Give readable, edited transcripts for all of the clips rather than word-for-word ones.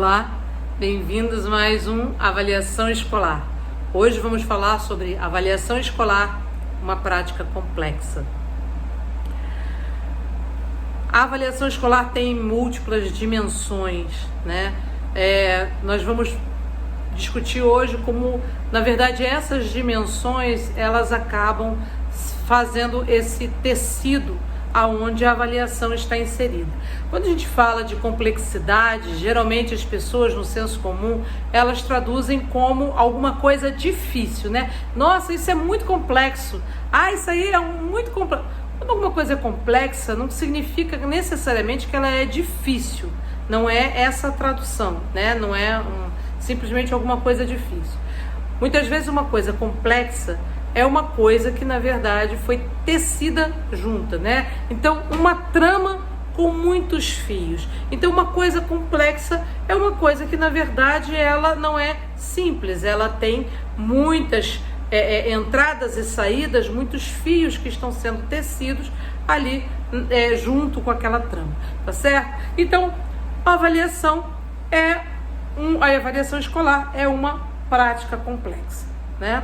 Olá, bem-vindos a mais um Avaliação Escolar. Hoje vamos falar sobre avaliação escolar, uma prática complexa. A avaliação escolar tem múltiplas dimensões, né? Nós vamos discutir hoje como, na verdade, essas dimensões, elas acabam fazendo esse tecido aonde a avaliação está inserida. Quando a gente fala de complexidade, geralmente as pessoas no senso comum, elas traduzem como alguma coisa difícil, né? Nossa, isso é muito complexo. Isso aí é muito complexo. Quando alguma coisa é complexa, não significa necessariamente que ela é difícil. Não é essa a tradução, né? Não é simplesmente alguma coisa difícil. Muitas vezes uma coisa complexa é uma coisa que, na verdade, foi tecida junta, né? Então, uma trama com muitos fios. Então, uma coisa complexa é uma coisa que, na verdade, ela não é simples. Ela tem muitas entradas e saídas, muitos fios que estão sendo tecidos ali junto com aquela trama, tá certo? Então, a avaliação escolar é uma prática complexa, né?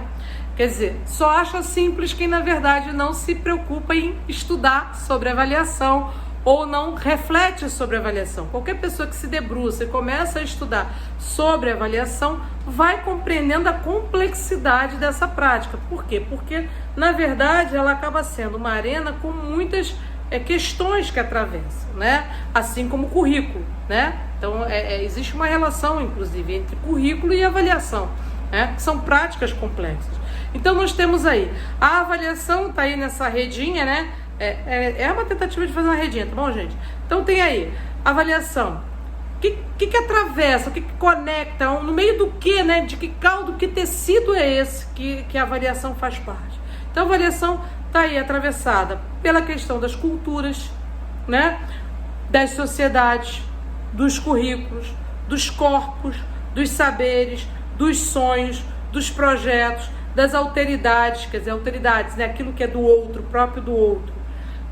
Quer dizer, só acha simples quem, na verdade, não se preocupa em estudar sobre avaliação ou não reflete sobre avaliação. Qualquer pessoa que se debruça e começa a estudar sobre avaliação vai compreendendo a complexidade dessa prática. Por quê? Porque, na verdade, ela acaba sendo uma arena com muitas questões que atravessam, né? Assim como o currículo, né? Então, existe uma relação, inclusive, entre currículo e avaliação, né? Que são práticas complexas. Então, nós temos aí, a avaliação está aí nessa redinha, né? É uma tentativa de fazer uma redinha, tá bom, gente? Então, tem aí, avaliação. O que atravessa, o que conecta, no meio do que, né? De que caldo, que tecido é esse que a avaliação faz parte? Então, a avaliação está aí atravessada pela questão das culturas, né? Das sociedades, dos currículos, dos corpos, dos saberes, dos sonhos, dos projetos, das alteridades, quer dizer, alteridades, né? Aquilo que é do outro, próprio do outro,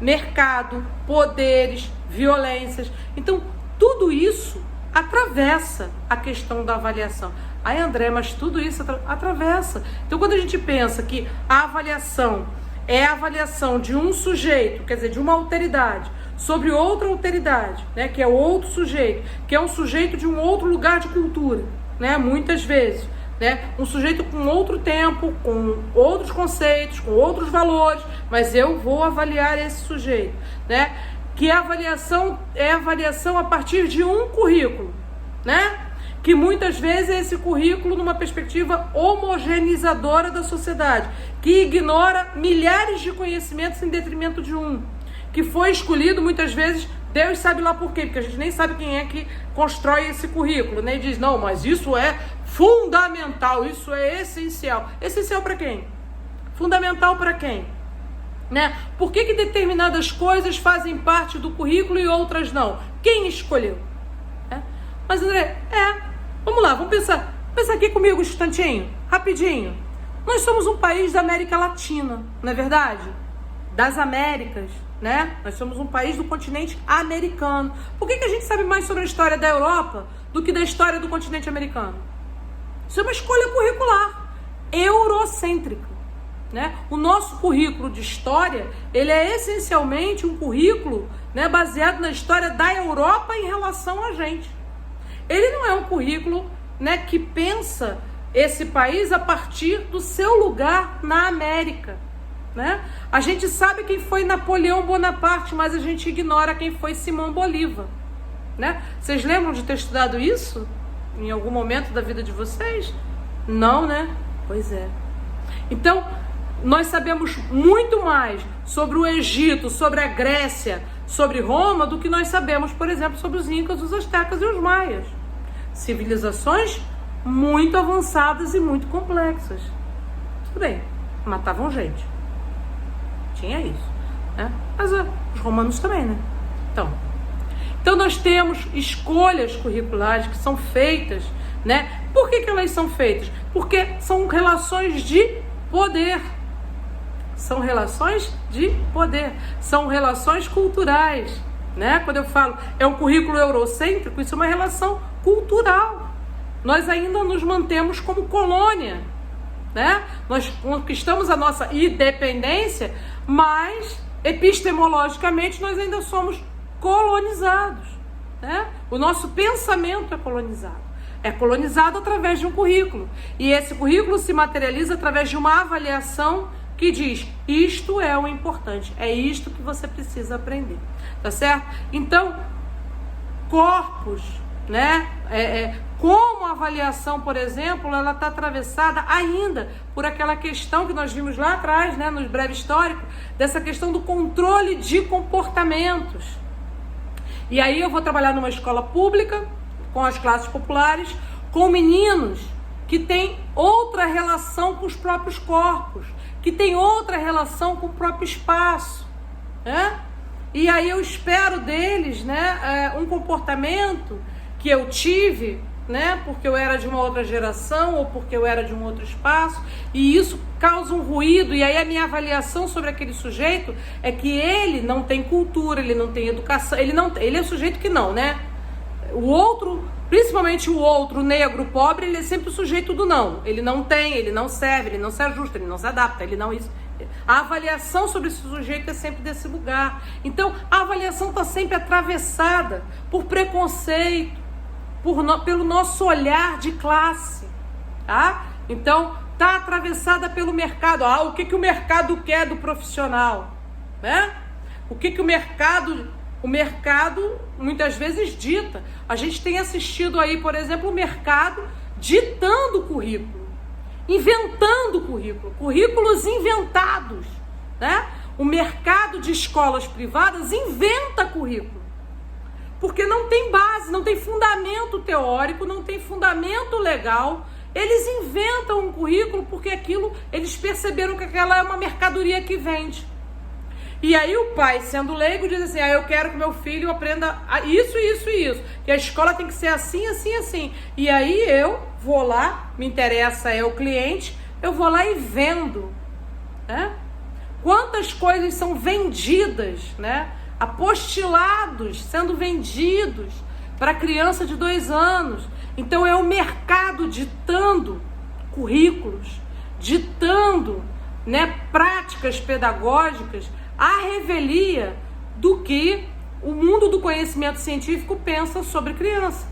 mercado, poderes, violências. Então, tudo isso atravessa a questão da avaliação. André, mas tudo isso atravessa. Então, quando a gente pensa que a avaliação é a avaliação de um sujeito, quer dizer, de uma alteridade, sobre outra alteridade, né? Que é outro sujeito, que é um sujeito de um outro lugar de cultura, né? Muitas vezes, né? Um sujeito com outro tempo, com outros conceitos, com outros valores, mas eu vou avaliar esse sujeito, né? Que a avaliação é avaliação a partir de um currículo, né? Que muitas vezes é esse currículo numa perspectiva homogeneizadora da sociedade, que ignora milhares de conhecimentos em detrimento de um, que foi escolhido muitas vezes, Deus sabe lá por quê, porque a gente nem sabe quem é que constrói esse currículo, né? E diz, não, mas isso é fundamental, isso é essencial. Essencial para quem? Fundamental para quem? Né? Por que determinadas coisas fazem parte do currículo e outras não? Quem escolheu? Mas André, vamos lá, vamos pensar aqui comigo um instantinho, rapidinho. Nós somos um país da América Latina, não é verdade? Das Américas, né? Nós somos um país do continente americano. Por que a gente sabe mais sobre a história da Europa do que da história do continente americano? Isso é uma escolha curricular, eurocêntrica, né? O nosso currículo de história, ele é essencialmente um currículo, né, baseado na história da Europa em relação a gente. Ele não é um currículo, né, que pensa esse país a partir do seu lugar na América, né? A gente sabe quem foi Napoleão Bonaparte, mas a gente ignora quem foi Simão Bolívar, né? Vocês lembram de ter estudado isso em algum momento da vida de vocês? Não, né? Pois é. Então, nós sabemos muito mais sobre o Egito, sobre a Grécia, sobre Roma, do que nós sabemos, por exemplo, sobre os Incas, os Astecas e os Maias. Civilizações muito avançadas e muito complexas. Tudo bem, matavam gente. Tinha isso, né? Mas os romanos também, né? Então nós temos escolhas curriculares que são feitas, né? Por que elas são feitas? Porque são relações de poder. São relações de poder. São relações culturais, né? Quando eu falo é um currículo eurocêntrico, isso é uma relação cultural. Nós ainda nos mantemos como colônia, né? Nós conquistamos a nossa independência, mas epistemologicamente nós ainda somos colonizados, né? O nosso pensamento é colonizado. É colonizado através de um currículo. E esse currículo se materializa através de uma avaliação que diz: isto é o importante, é isto que você precisa aprender, tá certo? Então, corpos, né? Como a avaliação, por exemplo, ela está atravessada ainda por aquela questão que nós vimos lá atrás, né, no breve histórico, dessa questão do controle de comportamentos. E aí eu vou trabalhar numa escola pública, com as classes populares, com meninos que têm outra relação com os próprios corpos, que têm outra relação com o próprio espaço, né? E aí eu espero deles, né, um comportamento que eu tive, né, porque eu era de uma outra geração ou porque eu era de um outro espaço, e isso causa um ruído. E aí a minha avaliação sobre aquele sujeito é que ele não tem cultura, ele não tem educação, ele é um sujeito que não, né? O outro, principalmente o outro negro, pobre, ele é sempre o sujeito do não. Ele não tem, ele não serve, ele não se ajusta, ele não se adapta, ele não isso. A avaliação sobre esse sujeito é sempre desse lugar. Então, a avaliação está sempre atravessada por preconceito, pelo nosso olhar de classe, tá? Então, está atravessada pelo mercado. O que o mercado quer do profissional, né? O que o mercado muitas vezes dita. A gente tem assistido aí, por exemplo, o mercado ditando currículo, inventando currículo, currículos inventados, né? O mercado de escolas privadas inventa currículo, porque não tem base, não tem fundamento teórico, não tem fundamento legal. Eles inventam um currículo porque eles perceberam que aquela é uma mercadoria que vende. E aí o pai, sendo leigo, diz assim: eu quero que meu filho aprenda isso, isso e isso, que a escola tem que ser assim, assim, assim. E aí eu vou lá, me interessa o cliente, eu vou lá e vendo, né? Quantas coisas são vendidas, né? Apostilados, sendo vendidos para criança de 2 anos. Então é o mercado ditando currículos, ditando, né, práticas pedagógicas à revelia do que o mundo do conhecimento científico pensa sobre criança,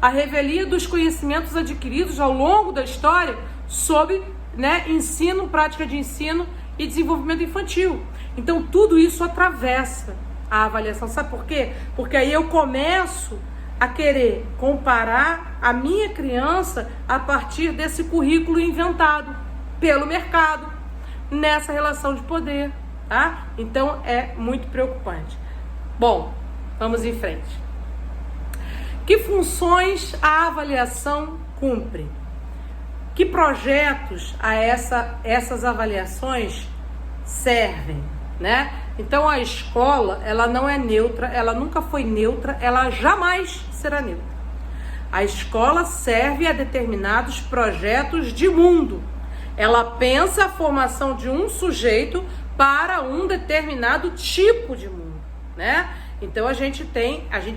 a revelia dos conhecimentos adquiridos ao longo da história sobre, né, ensino, prática de ensino e desenvolvimento infantil. Então tudo isso atravessa a avaliação. Sabe por quê? Porque aí eu começo a querer comparar a minha criança a partir desse currículo inventado pelo mercado, nessa relação de poder, tá? Então é muito preocupante. Bom, vamos em frente. Que funções a avaliação cumpre? Que projetos a essas avaliações servem, né? Então a escola, ela não é neutra, ela nunca foi neutra, ela jamais será neutra. A escola serve a determinados projetos de mundo. Ela pensa a formação de um sujeito para um determinado tipo de mundo, né? Então a gente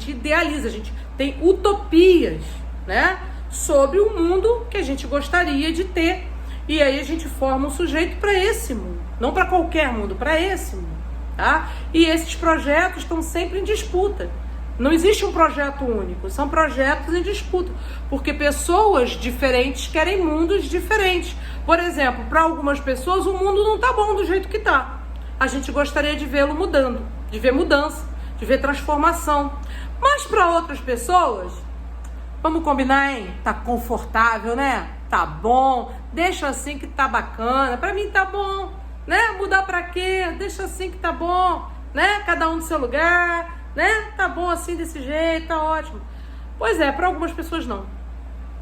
idealiza, a gente tem utopias, né, sobre o mundo que a gente gostaria de ter. E aí a gente forma um sujeito para esse mundo, não para qualquer mundo, para esse mundo, tá? E esses projetos estão sempre em disputa. Não existe um projeto único, são projetos em disputa, porque pessoas diferentes querem mundos diferentes. Por exemplo, para algumas pessoas o mundo não está bom do jeito que está. A gente gostaria de vê-lo mudando, de ver mudança, de ver transformação. Mas para outras pessoas, vamos combinar, hein? Tá confortável, né? Tá bom, deixa assim que tá bacana. Para mim tá bom, né? Mudar para quê? Deixa assim que tá bom, né? Cada um no seu lugar, né? Tá bom assim desse jeito, tá ótimo. Pois é, para algumas pessoas não.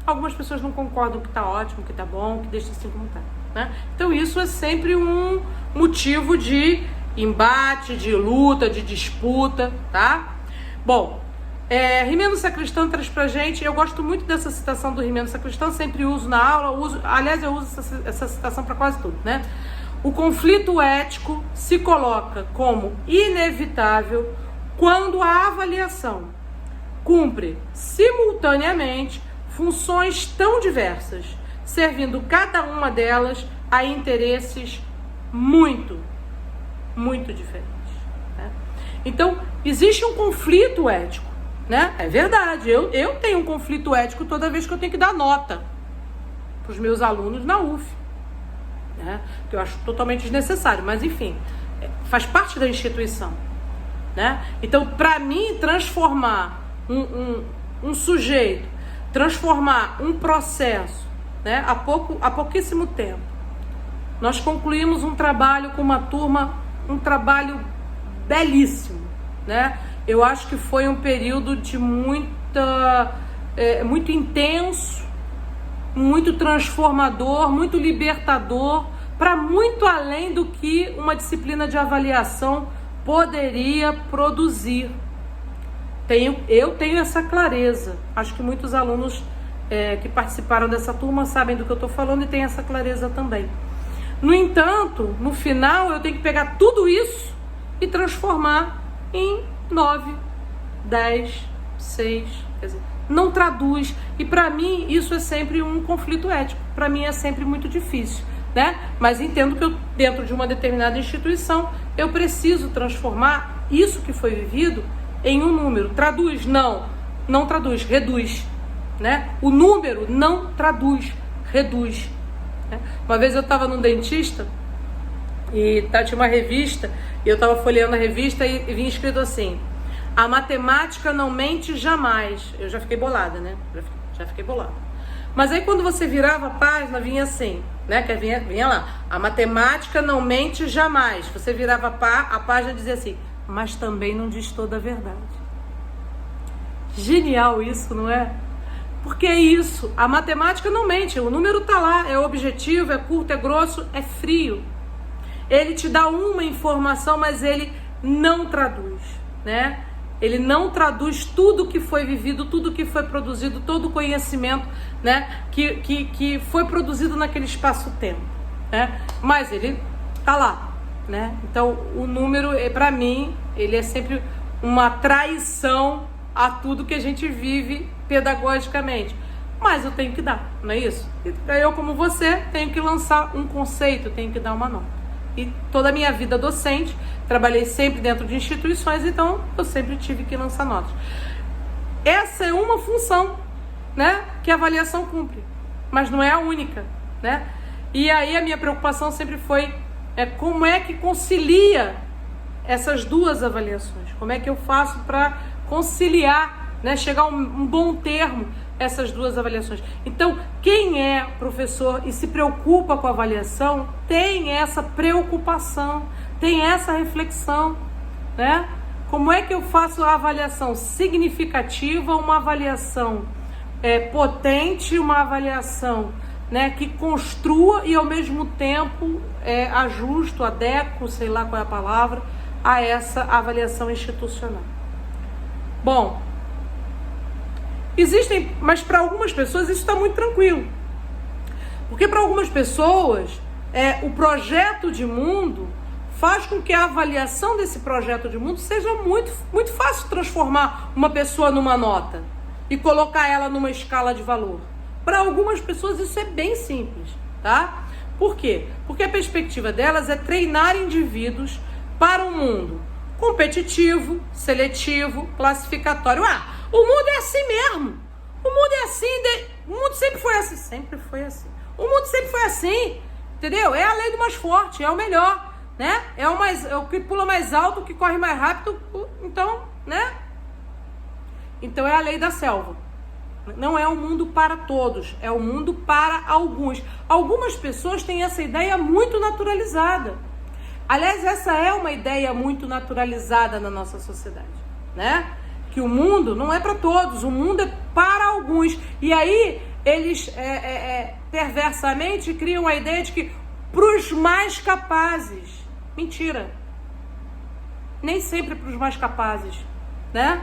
Algumas pessoas não concordam que tá ótimo, que tá bom, que deixa assim como tá, né? Então isso é sempre um motivo de embate, de luta, de disputa, tá? Bom, Rimeno Sacristão traz pra gente, eu gosto muito dessa citação do Rimeno Sacristão, sempre uso na aula, aliás eu uso essa citação para quase tudo, né? O conflito ético se coloca como inevitável quando a avaliação cumpre simultaneamente funções tão diversas, servindo cada uma delas a interesses muito diferentes, né? Então, existe um conflito ético, né? É verdade, eu tenho um conflito ético toda vez que eu tenho que dar nota para os meus alunos na UF, né? Que eu acho totalmente desnecessário, mas enfim, faz parte da instituição, né? Então, para mim, transformar um sujeito, transformar um processo, né? Há pouquíssimo tempo, nós concluímos um trabalho com uma turma, um trabalho belíssimo, né? Eu acho que foi um período de muito intenso, muito transformador, muito libertador, para muito além do que uma disciplina de avaliação poderia produzir. Eu tenho essa clareza. Acho que muitos alunos que participaram dessa turma sabem do que eu estou falando e têm essa clareza também. No entanto, no final, eu tenho que pegar tudo isso e transformar em 9, 10, 6, quer dizer, não traduz. E para mim isso é sempre um conflito ético. Para mim é sempre muito difícil, né? Mas entendo que eu, dentro de uma determinada instituição, eu preciso transformar isso que foi vivido em um número. Traduz? Não traduz, reduz, né? O número não traduz, reduz, né? Uma vez eu estava num dentista e tinha uma revista, e eu estava folheando a revista e vinha escrito assim: a matemática não mente jamais. Eu já fiquei bolada, né? Já fiquei bolada. Mas aí quando você virava a página, vinha assim, né? Que vinha lá: a matemática não mente jamais. Você virava a página e dizia assim: mas também não diz toda a verdade. Genial isso, não é? Porque é isso, a matemática não mente, o número tá lá, é objetivo, é curto, é grosso, é frio. Ele te dá uma informação, mas ele não traduz, né? Ele não traduz tudo que foi vivido, tudo que foi produzido, todo o conhecimento, né, que foi produzido naquele espaço-tempo, né? Mas ele tá lá, né? Então, o número, para mim, ele é sempre uma traição a tudo que a gente vive pedagogicamente. Mas eu tenho que dar, não é isso? Eu, como você, tenho que lançar um conceito, tenho que dar uma nota. E toda a minha vida docente, trabalhei sempre dentro de instituições, então eu sempre tive que lançar notas. Essa é uma função, né, que a avaliação cumpre, mas não é a única, né? E aí a minha preocupação sempre foi como é que concilia essas duas avaliações? Como é que eu faço para conciliar, né, chegar a um bom termo essas duas avaliações? Então, quem é professor e se preocupa com a avaliação, tem essa preocupação, tem essa reflexão, né? Como é que eu faço a avaliação significativa, uma avaliação potente, uma avaliação, né, que construa e ao mesmo tempo ajusto, adequo, sei lá qual é a palavra, a essa avaliação institucional. Bom, existem, mas para algumas pessoas isso está muito tranquilo. Porque para algumas pessoas, o projeto de mundo faz com que a avaliação desse projeto de mundo seja muito, muito fácil transformar uma pessoa numa nota e colocar ela numa escala de valor. Para algumas pessoas isso é bem simples, tá? Por quê? Porque a perspectiva delas é treinar indivíduos para um mundo competitivo, seletivo, classificatório. O mundo é assim mesmo. O mundo é assim, o mundo sempre foi assim. Sempre foi assim. O mundo sempre foi assim, entendeu? É a lei do mais forte, é o melhor, né? É o que pula mais alto, o que corre mais rápido, então, né? Então é a lei da selva. Não é o mundo para todos, é o mundo para alguns. Algumas pessoas têm essa ideia muito naturalizada. Aliás, essa é uma ideia muito naturalizada na nossa sociedade, né? Que o mundo não é para todos, o mundo é para alguns. E aí eles perversamente criam a ideia de que para os mais capazes. Mentira. Nem sempre para os mais capazes, né?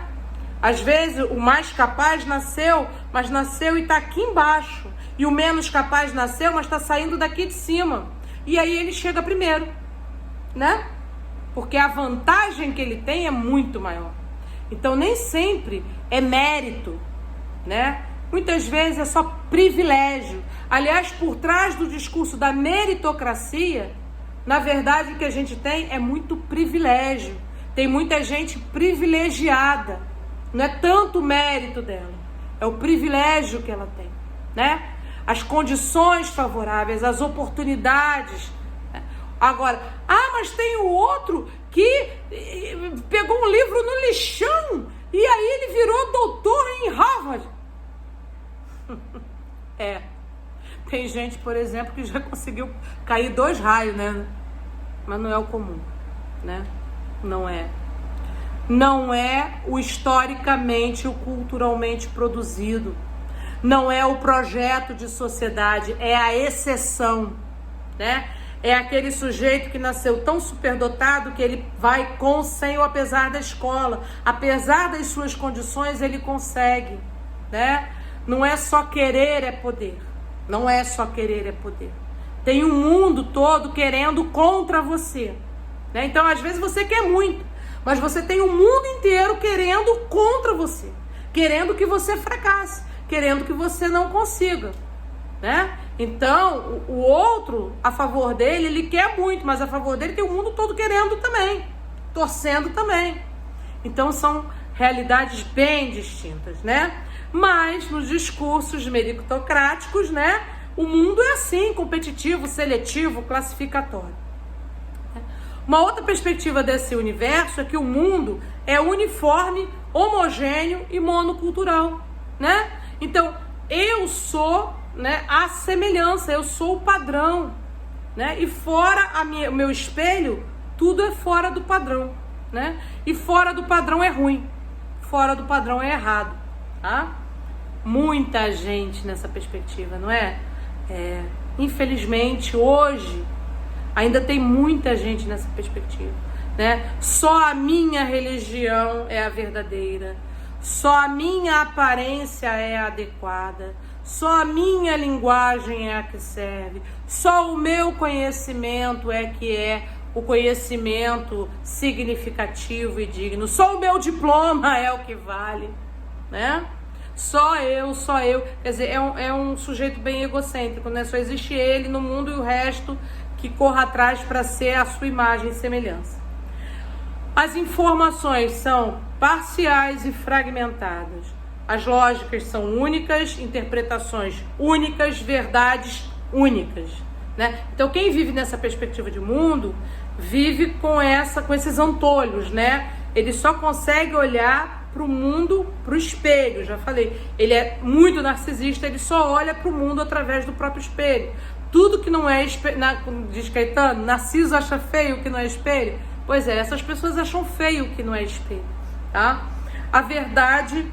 Às vezes o mais capaz nasceu, mas nasceu e está aqui embaixo. E o menos capaz nasceu, mas está saindo daqui de cima. E aí ele chega primeiro, né? Porque a vantagem que ele tem é muito maior. Então nem sempre é mérito, né? Muitas vezes é só privilégio. Aliás, por trás do discurso da meritocracia, na verdade o que a gente tem é muito privilégio. Tem muita gente privilegiada. Não é tanto o mérito dela, é o privilégio que ela tem, né? As condições favoráveis, as oportunidades. Agora, mas tem o outro que pegou um livro no lixão e aí ele virou doutor em Harvard. Tem gente, por exemplo, que já conseguiu cair 2 raios, né? Mas não é o comum, né? Não é. Não é o historicamente, o culturalmente produzido. Não é o projeto de sociedade, é a exceção, né? É aquele sujeito que nasceu tão superdotado que ele vai com, sem ou apesar da escola. Apesar das suas condições, ele consegue, né? Não é só querer, é poder. Não é só querer, é poder. Tem um mundo todo querendo contra você, né? Então, às vezes, você quer muito, mas você tem um mundo inteiro querendo contra você. Querendo que você fracasse, querendo que você não consiga, né? Então, o outro, a favor dele, ele quer muito, mas a favor dele tem o mundo todo querendo também, torcendo também. Então, são realidades bem distintas, né? Mas, nos discursos meritocráticos, né? O mundo é assim, competitivo, seletivo, classificatório. Uma outra perspectiva desse universo é que o mundo é uniforme, homogêneo e monocultural, né? Então, eu sou, né, a semelhança, eu sou o padrão, né? E fora o meu espelho, tudo é fora do padrão, né? E fora do padrão é ruim, fora do padrão é errado, tá? Muita gente nessa perspectiva, não é? Infelizmente, hoje, ainda tem muita gente nessa perspectiva, né? Só a minha religião é a verdadeira, só a minha aparência é a adequada, só a minha linguagem é a que serve, só o meu conhecimento é que é o conhecimento significativo e digno, só o meu diploma é o que vale, né? Só eu, quer dizer, é um sujeito bem egocêntrico, né? Só existe ele no mundo e o resto que corra atrás para ser a sua imagem e semelhança. As informações são parciais e fragmentadas. As lógicas são únicas, interpretações únicas, verdades únicas, né? Então, quem vive nessa perspectiva de mundo, vive com esses antolhos, né? Ele só consegue olhar para o mundo, para o espelho, já falei. Ele é muito narcisista, ele só olha para o mundo através do próprio espelho. Tudo que não é espelho, diz Caetano, Narciso acha feio o que não é espelho. Pois é, essas pessoas acham feio o que não é espelho, tá? A verdade,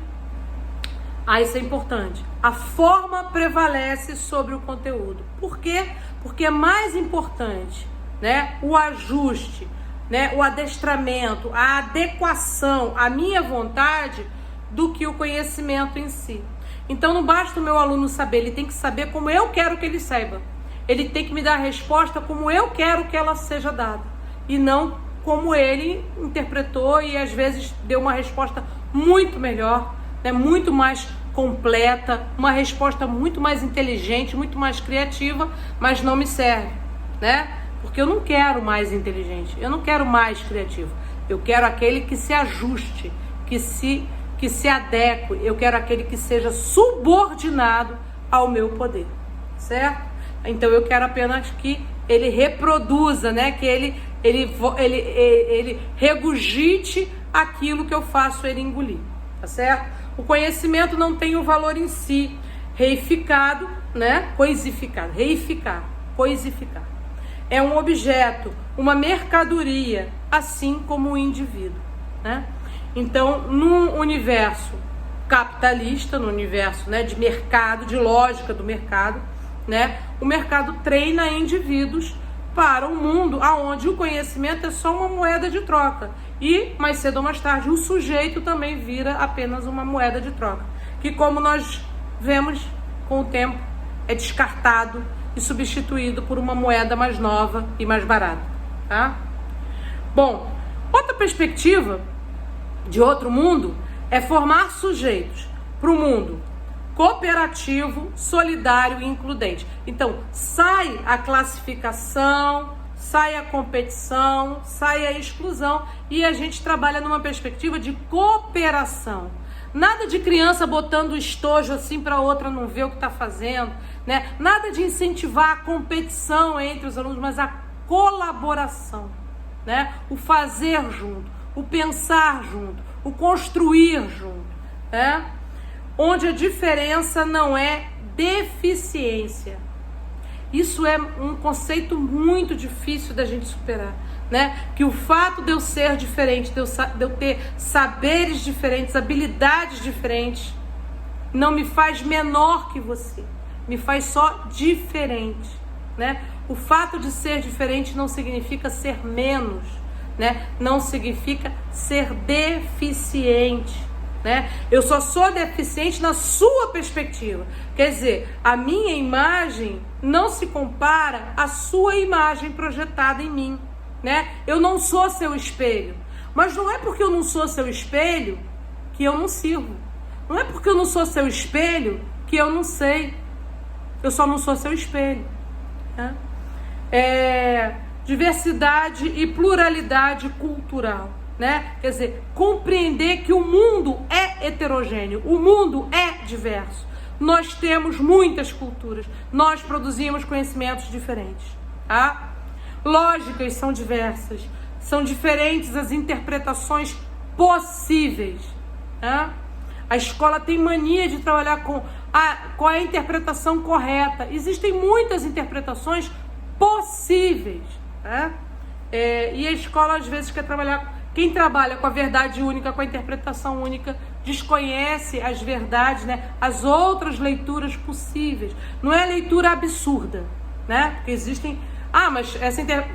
isso é importante, a forma prevalece sobre o conteúdo. Por quê? Porque é mais importante, né, o ajuste, né, o adestramento, a adequação à minha vontade do que o conhecimento em si. Então não basta o meu aluno saber, ele tem que saber como eu quero que ele saiba. Ele tem que me dar a resposta como eu quero que ela seja dada e não como ele interpretou e às vezes deu uma resposta muito melhor, né, muito mais completa, uma resposta muito mais inteligente, muito mais criativa, mas não me serve, né? Porque eu não quero mais inteligente, eu não quero mais criativo. Eu quero aquele que se ajuste, que se adeque. Eu quero aquele que seja subordinado ao meu poder, certo? Então eu quero apenas que ele reproduza, né? Que ele regurgite aquilo que eu faço ele engolir, tá certo? O conhecimento não tem o valor em si, reificado, né? Coisificado, reificar, coisificar. É um objeto, uma mercadoria, assim como o indivíduo, né? Então, num universo capitalista, no universo, né, de mercado, de lógica do mercado, né, o mercado treina indivíduos para um mundo onde o conhecimento é só uma moeda de troca. E, mais cedo ou mais tarde, o sujeito também vira apenas uma moeda de troca. Que, como nós vemos com o tempo, é descartado e substituído por uma moeda mais nova e mais barata, tá? Bom, outra perspectiva de outro mundo é formar sujeitos para o mundo cooperativo, solidário e includente. Então, sai a classificação, sai a competição, sai a exclusão e a gente trabalha numa perspectiva de cooperação. Nada de criança botando estojo assim para outra não ver o que está fazendo, né? Nada de incentivar a competição entre os alunos, mas a colaboração, né? O fazer junto, o pensar junto, o construir junto, né? Onde a diferença não é deficiência. Isso é um conceito muito difícil da gente superar, né? Que o fato de eu ser diferente, de eu ter saberes diferentes, habilidades diferentes, não me faz menor que você, me faz só diferente, né? O fato de ser diferente não significa ser menos, né? Não significa ser deficiente, né? Eu só sou deficiente na sua perspectiva. Quer dizer, a minha imagem não se compara à sua imagem projetada em mim, né? Eu não sou seu espelho. Mas não é porque eu não sou seu espelho que eu não sirvo. Não é porque eu não sou seu espelho que eu não sei. Eu só não sou seu espelho, né? Diversidade e pluralidade cultural, né? Quer dizer, compreender que o mundo é heterogêneo, o mundo é diverso. Nós temos muitas culturas, nós produzimos conhecimentos diferentes, tá? Lógicas são diversas, são diferentes as interpretações possíveis, tá? A escola tem mania de trabalhar com qual é a interpretação correta. Existem muitas interpretações possíveis, tá? E a escola às vezes quer trabalhar. Quem trabalha com a verdade única, com a interpretação única, desconhece as verdades, né? As outras leituras possíveis. Não é leitura absurda, né? Porque existem... mas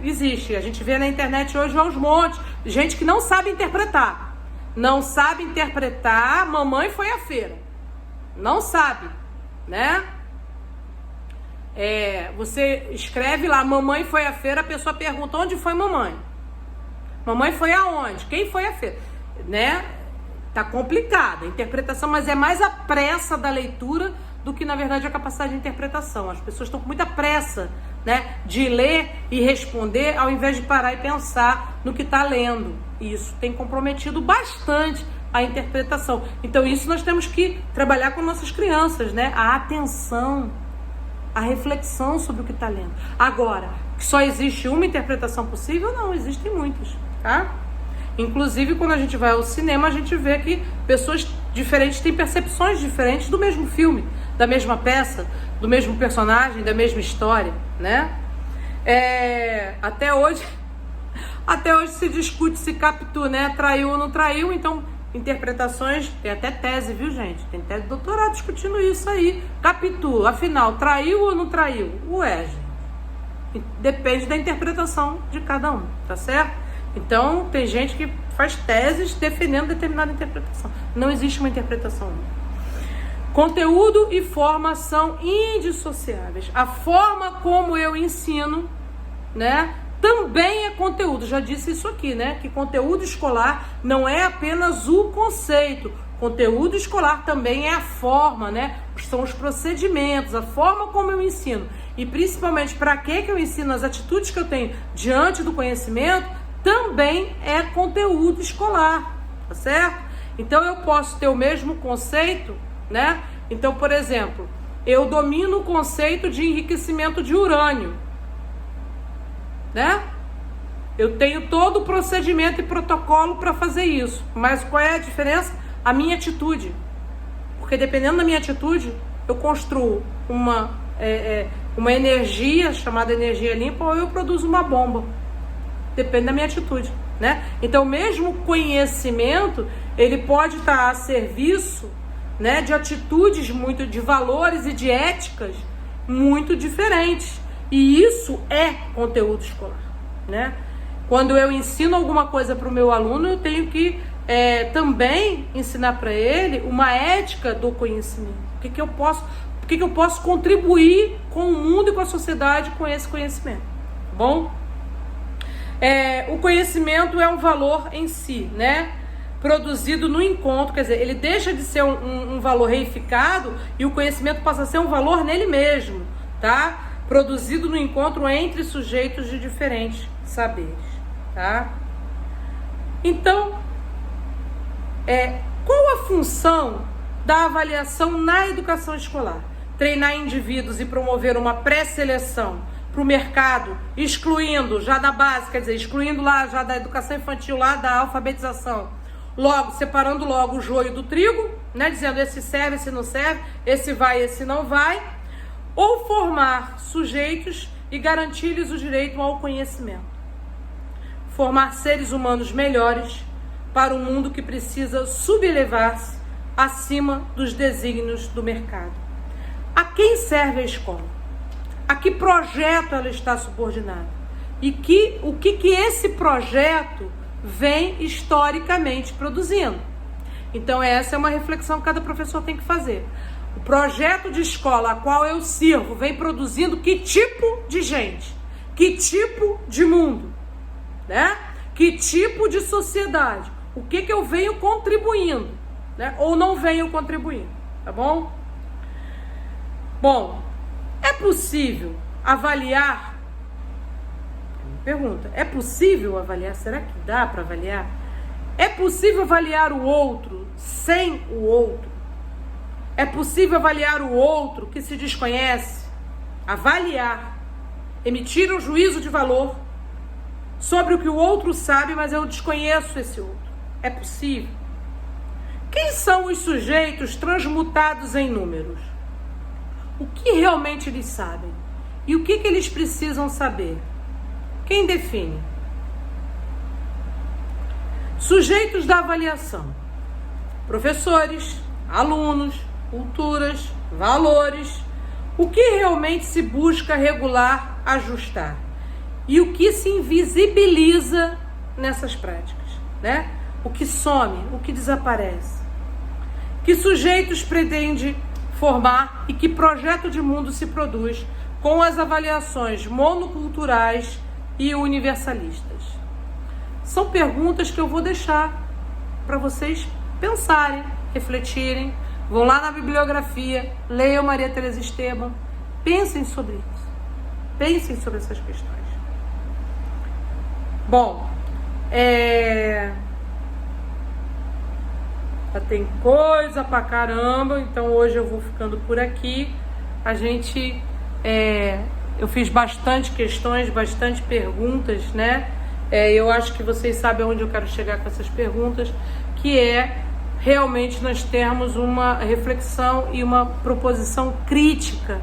existe. A gente vê na internet hoje aos montes. Gente que não sabe interpretar. Não sabe interpretar, mamãe foi à feira. Não sabe, né? Você escreve lá, mamãe foi à feira, a pessoa pergunta, onde foi mamãe? Mamãe foi aonde? Quem foi à feira? Né? Tá complicada a interpretação, mas é mais a pressa da leitura do que, na verdade, a capacidade de interpretação. As pessoas estão com muita pressa, né, de ler e responder, ao invés de parar e pensar no que está lendo. E isso tem comprometido bastante a interpretação. Então, isso nós temos que trabalhar com nossas crianças, né? A atenção, a reflexão sobre o que está lendo. Agora, que só existe uma interpretação possível? Não, existem muitas, tá? Inclusive, quando a gente vai ao cinema, a gente vê que pessoas diferentes têm percepções diferentes do mesmo filme, da mesma peça, do mesmo personagem, da mesma história, né? Até hoje se discute se Capitu, né, traiu ou não traiu, então interpretações, tem até tese, viu, gente? Tem tese de doutorado discutindo isso aí. Capitu, afinal, traiu ou não traiu? Ué, gente, depende da interpretação de cada um, tá certo? Então, tem gente que faz teses defendendo determinada interpretação. Não existe uma interpretação única. Conteúdo e forma são indissociáveis. A forma como eu ensino, né, também é conteúdo. Já disse isso aqui, né? Que conteúdo escolar não é apenas o conceito. Conteúdo escolar também é a forma, né? São os procedimentos, a forma como eu ensino. E principalmente para que eu ensino, as atitudes que eu tenho diante do conhecimento, também é conteúdo escolar, tá certo? Então eu posso ter o mesmo conceito, né? Então, por exemplo, eu domino o conceito de enriquecimento de urânio, né? Eu tenho todo o procedimento e protocolo para fazer isso. Mas qual é a diferença? A minha atitude. Porque dependendo da minha atitude, eu construo uma energia chamada energia limpa, ou eu produzo uma bomba. Depende da minha atitude, né? Então, mesmo conhecimento, ele pode estar a serviço, né, de atitudes muito, de valores e de éticas muito diferentes. E isso é conteúdo escolar, né? Quando eu ensino alguma coisa para o meu aluno, eu tenho que também ensinar para ele uma ética do conhecimento. O que eu posso contribuir com o mundo e com a sociedade com esse conhecimento, tá bom? O conhecimento é um valor em si, né? produzido no encontro, quer dizer, ele deixa de ser um valor reificado e o conhecimento passa a ser um valor nele mesmo, tá? Produzido no encontro entre sujeitos de diferentes saberes, tá? Então, qual a função da avaliação na educação escolar? Treinar indivíduos e promover uma pré-seleção para o mercado, excluindo já da base, quer dizer, excluindo lá já da educação infantil, lá da alfabetização, logo, separando logo o joio do trigo, né, dizendo esse serve, esse não serve, esse vai, esse não vai, ou formar sujeitos e garantir-lhes o direito ao conhecimento. Formar seres humanos melhores para um mundo que precisa subelevar-se acima dos desígnios do mercado. A quem serve a escola? A que projeto ela está subordinada? E o que esse projeto vem historicamente produzindo? Então essa é uma reflexão que cada professor tem que fazer. O projeto de escola a qual eu sirvo vem produzindo que tipo de gente? Que tipo de mundo? Né? Que tipo de sociedade? O que eu venho contribuindo, né? Ou não venho contribuindo, tá bom? Bom, é possível avaliar? Pergunta, é possível avaliar? Será que dá para avaliar? É possível avaliar o outro sem o outro? É possível avaliar o outro que se desconhece? Avaliar, emitir um juízo de valor sobre o que o outro sabe, mas eu desconheço esse outro. É possível? Quem são os sujeitos transmutados em números? O que realmente eles sabem? E o que eles precisam saber? Quem define? Sujeitos da avaliação: professores, alunos, culturas, valores. O que realmente se busca regular, ajustar? E o que se invisibiliza nessas práticas, né? O que some, o que desaparece. Que sujeitos pretende formar e que projeto de mundo se produz com as avaliações monoculturais e universalistas? São perguntas que eu vou deixar para vocês pensarem, refletirem. Vão lá na bibliografia, leiam Maria Teresa Esteban, pensem sobre isso. Pensem sobre essas questões. Bom, tem coisa pra caramba, então hoje eu vou ficando por aqui. Eu fiz bastante questões, bastante perguntas, né? Eu acho que vocês sabem onde eu quero chegar com essas perguntas, que é realmente nós termos uma reflexão e uma proposição crítica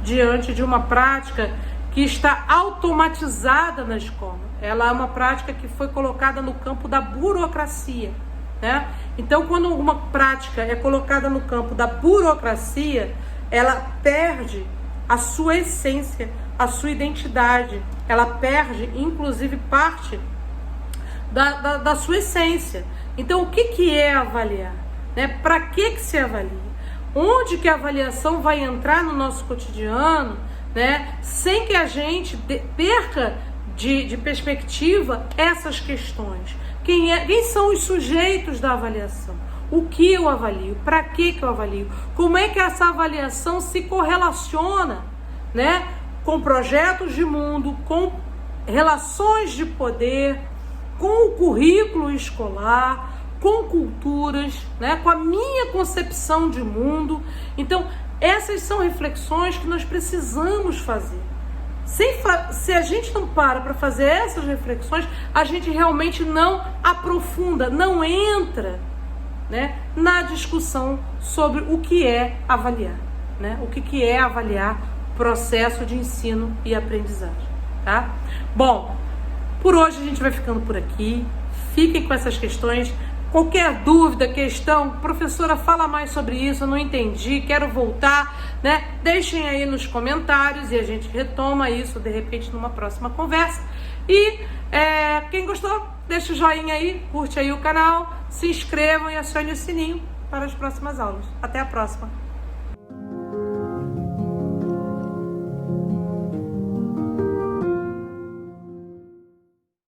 diante de uma prática que está automatizada na escola. Ela é uma prática que foi colocada no campo da burocracia, né? Então, quando uma prática é colocada no campo da burocracia, ela perde a sua essência, a sua identidade. Ela perde, inclusive, parte da sua essência. Então, o que é avaliar? Né? Para que se avalia? Onde que a avaliação vai entrar no nosso cotidiano, né? Sem que a gente perca de perspectiva essas questões. Quem são os sujeitos da avaliação? O que eu avalio? Para que eu avalio? Como é que essa avaliação se correlaciona, né, com projetos de mundo, com relações de poder, com o currículo escolar, com culturas, né, com a minha concepção de mundo? Então, essas são reflexões que nós precisamos fazer. Se a gente não para fazer essas reflexões, a gente realmente não aprofunda, não entra, né, na discussão sobre o que é avaliar, né? O que é avaliar processo de ensino e aprendizagem, tá? Bom, por hoje a gente vai ficando por aqui. Fiquem com essas questões. Qualquer dúvida, questão, professora, fala mais sobre isso, eu não entendi, quero voltar, né? Deixem aí nos comentários e a gente retoma isso, de repente, numa próxima conversa. E quem gostou, deixa o joinha aí, curte aí o canal, se inscrevam e acione o sininho para as próximas aulas. Até a próxima!